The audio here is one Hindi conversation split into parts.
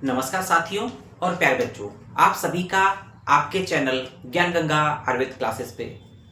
नमस्कार साथियों और प्यारे बच्चों, आप सभी का आपके चैनल ज्ञान गंगा आयुर्वेद क्लासेस पे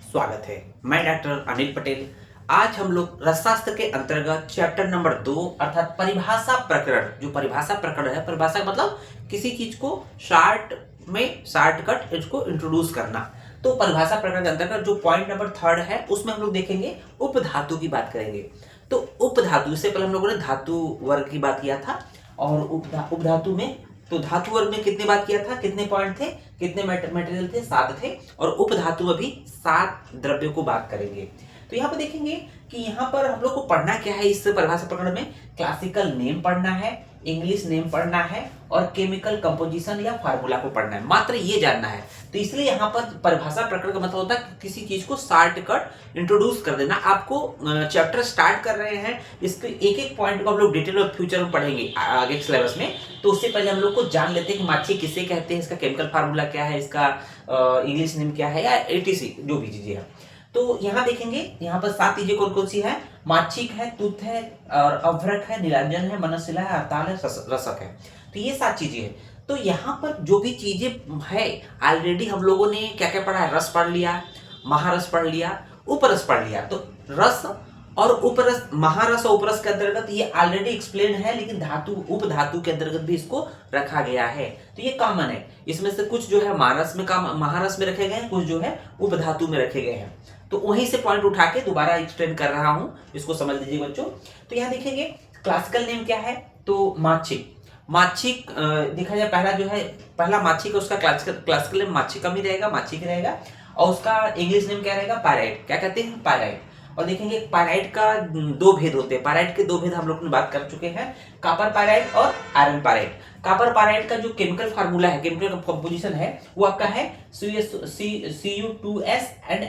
स्वागत है। मैं डॉक्टर अनिल पटेल। आज हम लोग रसशास्त्र के अंतर्गत चैप्टर नंबर 2 अर्थात परिभाषा प्रकरण, जो परिभाषा प्रकरण है, परिभाषा मतलब किसी चीज को शॉर्टकट इसको इंट्रोड्यूस करना। तो परिभाषा प्रकरण के अंतर्गत जो पॉइंट नंबर 3 है उसमें हम लोग देखेंगे उपधातु की बात करेंगे। तो उपधातु, इससे पहले हम लोगों ने धातु वर्ग की बात किया था और उपधातु में, तो धातु वर्ग में कितने बात किया था, कितने पॉइंट थे, कितने मटेरियल थे, 7 थे। और उपधातु में भी 7 द्रव्यों को बात करेंगे। तो यहाँ पर देखेंगे कि यहाँ पर हम लोग को पढ़ना क्या है इस परिभाषा प्रकरण में। क्लासिकल नेम पढ़ना है, इंग्लिश नेम पढ़ना है और केमिकल कंपोजिशन या फार्मूला को पढ़ना है, मात्र ये जानना है। तो इसलिए यहाँ पर परिभाषा प्रकरण का मतलब होता है किसी चीज को शॉर्टकट इंट्रोड्यूस कर देना। आपको चैप्टर स्टार्ट कर रहे हैं, इसके एक एक पॉइंट को हम लोग डिटेल और फ्यूचर में पढ़ेंगे आगे सिलेबस में। तो उससे पहले हम लोग को जान लेते हैं कि माछी किसे कहते हैं, इसका केमिकल फार्मूला क्या है, इसका इंग्लिश नेम क्या है या एटीसी जो भी चीजें हैं। तो यहाँ देखेंगे, यहाँ पर 7 चीजें कौन कौन सी है। माछिक है, तुत है और अभ्रक है, नीलांजन है, मनशिला है, हड़ताल है, रसक है। तो ये 7 चीजें हैं। तो यहाँ पर जो भी चीजें है ऑलरेडी हम लोगों ने क्या क्या पढ़ा है, रस पढ़ लिया, महारस पढ़ लिया, उपरस पढ़ लिया। तो रस और उपरस, महारस और उपरस के अंतर्गत ये ऑलरेडी एक्सप्लेन है, लेकिन धातु उपधातु के अंतर्गत भी इसको रखा गया है। तो ये कॉमन है, इसमें से कुछ जो है महारस में रखे गए हैं, कुछ जो है उपधातु में रखे गए हैं। तो वहीं से पॉइंट उठा के दोबारा एक्सप्लेन कर रहा हूं, इसको समझ लीजिए बच्चों। तो यहाँ देखेंगे क्लासिकल नेम क्या है, तो माछिक। माछिक देखा जाए, पहला जो है, पहला माछिक है, उसका क्लासिकल नेम माछिकम ही रहेगा, माछिक रहेगा। और उसका इंग्लिश नेम क्या रहेगा, पायराइट। क्या कहते हैं, पायराइट। और देखेंगे पायराइट का 2 भेद होते हैं। पायराइट के 2 भेद हम लोग ने बात कर चुके हैं, कॉपर पायराइट और आयरन पायराइट। कॉपर पायराइट का जो केमिकल फार्मूला है, केमिकल कंपोजिशन है, वो आपका है Cu2s and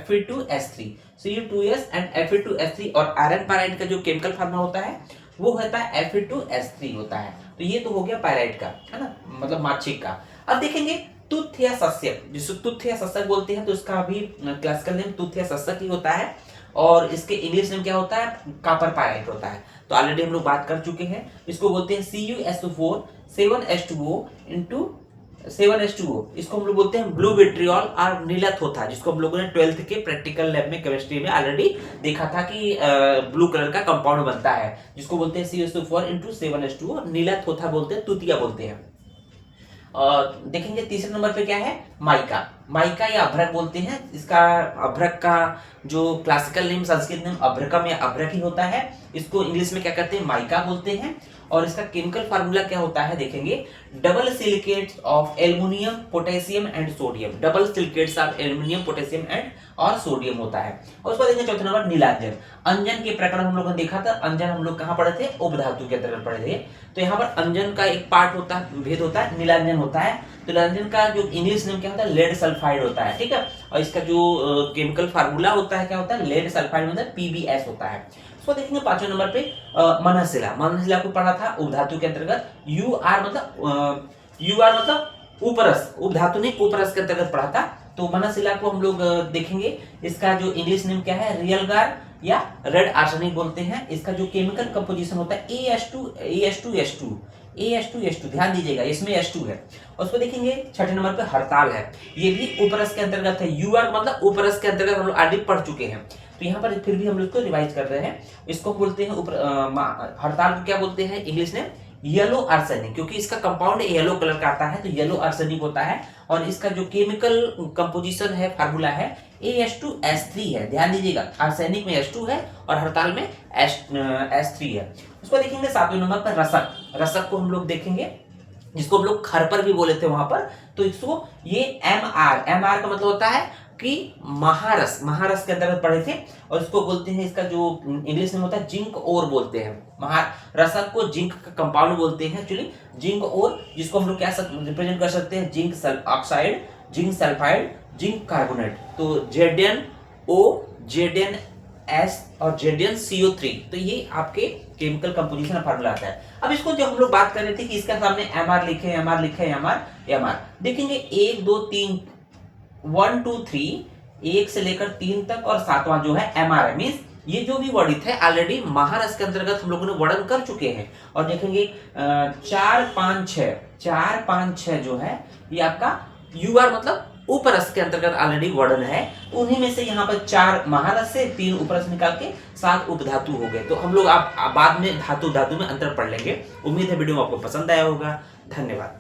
Fe2s3, Cu2s and Fe2s3। और आयरन पायराइट का जो केमिकल फार्मूला होता है वो होता है Fe2s3 होता है। तो ये तो हो गया पायराइट का, है ना, मतलब मार्चिक का। अब देखेंगे तुथ या सस्यक, जिसको तुथ या सस्यक बोलते हैं, तो इसका भी क्लासिकल नेम तुथ या सस्यक ही होता है। और इसके इंग्लिश नेम क्या होता है, कॉपर पायराइट होता है। तो ऑलरेडी हम लोग बात कर चुके हैं। इसको बोलते हैं CuSO4 7H2O into 7H2O। इसको हम लोग बोलते हैं ब्लू विट्रियोल और नीला थोथा, जिसको हम लोगों ने 12th के प्रैक्टिकल लैब में केमिस्ट्री में ऑलरेडी देखा था कि ब्लू कलर का कंपाउंड बनता है, जिसको बोलते हैं CuSO4 into 7H2O। नीला थोथा बोलते हैं, तुतिया बोलते हैं। और देखेंगे तीसरे नंबर पे क्या है, माइका। माइका या अभ्रक बोलते हैं। इसका अभ्रक का जो क्लासिकल नेम, संस्कृत नेम अभ्रकम या अभ्रक ही होता है। इसको इंग्लिश में क्या कहते हैं, माइका बोलते हैं। और इसका केमिकल फार्मूला क्या होता है, देखेंगे double silicates of aluminium, potassium and sodium. Double silicates of aluminium, potassium and और सोडियम होता है। और उसको देखेंगे चौथे नंबर नीलांजन। अंजन के प्रकरण हम लोगों ने देखा था। अंजन हम लोग कहाँ पढ़े थे, उपधातु के अंतर्गत पढ़े थे। तो यहाँ पर अंजन का एक पार्ट होता है, भेद होता है, नीलांजन होता है। तो नीलांजन का जो इंग्लिश नेम क्या होता है, लेड सल्फाइड होता है, ठीक है। और इसका जो केमिकल फार्मूला होता है क्या होता है, लेड सल्फाइड मतलब PbS होता है। उसको देखेंगे 5वें नंबर पे मनशिला। मनशिला को पढ़ा था उपधातु के अंतर्गत। UR मतलब उपरस, उपधातु ने उपरस के अंतर्गत पढ़ा था। तो मनशिला को हम लोग देखेंगे, इसका जो इंग्लिश नेम क्या है, रियलगार या रेड आर्सेनिक बोलते हैं। इसका जो केमिकल कंपोजिशन होता है AS2S2। ध्यान दीजिएगा, इसमें S2 है। और उसको देखेंगे 6ठे नंबर पे हड़ताल है। ये भी उपरस के अंतर्गत है। UR मतलब उपरस के अंतर्गत हम लोग ऑलरेडी पढ़ चुके हैं। तो यहाँ पर फिर भी हम लोग इसको रिवाइज कर रहे हैं। इसको बोलते हैं हड़ताल को क्या बोलते हैं, इंग्लिश में येलो आर्सेनिक, क्योंकि इसका कंपाउंड येलो कलर का आता है, तो येलो आर्सेनिक होता है। और इसका जो केमिकल कंपोजिशन है, फार्मूला है AS2S3 है। ध्यान दीजिएगा, आर्सेनिक में S2 है और हड़ताल में S3 है। उसको देखेंगे 7वें नंबर पर रसक। रसक को हम लोग देखेंगे, जिसको हम लोग खरपर भी बोले थे वहां पर। तो इसको ये MR का मतलब होता है कि महारस, महारस के अंतर्गत पढ़े थे। और इसको बोलते हैं, इसका जो इंग्लिश में होता है जिंक ओर बोलते हैं। रसक को जिंक का कंपाउंड बोलते हैं एक्चुअली, जिंक ओर, जिसको हम लोग क्या रिप्रेजेंट कर सकते हैं, zinc oxide, zinc sulphide, zinc carbonate. तो ZnO, ZnS और ZnCO3। तो ये आपके केमिकल कंपोजिशन फार्मूला आता है। अब इसको जो हम लोग बात कर रहे थे कि इसके सामने MR लिखे, MR लिखे, MR देखेंगे 1 2 3 1 2 3, 1 से लेकर 3 तक और 7वां जो है MR है, मींस ये जो भी वर्णित है ऑलरेडी महारस के अंतर्गत हम लोगों ने वर्णन कर चुके हैं। और देखेंगे 4 5 6 जो है ये आपका यूआर मतलब उपरस के अंतर्गत ऑलरेडी वर्णन है। उन्हीं में से यहाँ पर 4 महारस से 3 उपरस निकाल के 7 उपधातु हो गए। तो हम लोग आप बाद में धातु में अंतर पढ़ लेंगे। उम्मीद है वीडियो आपको पसंद आया होगा। धन्यवाद।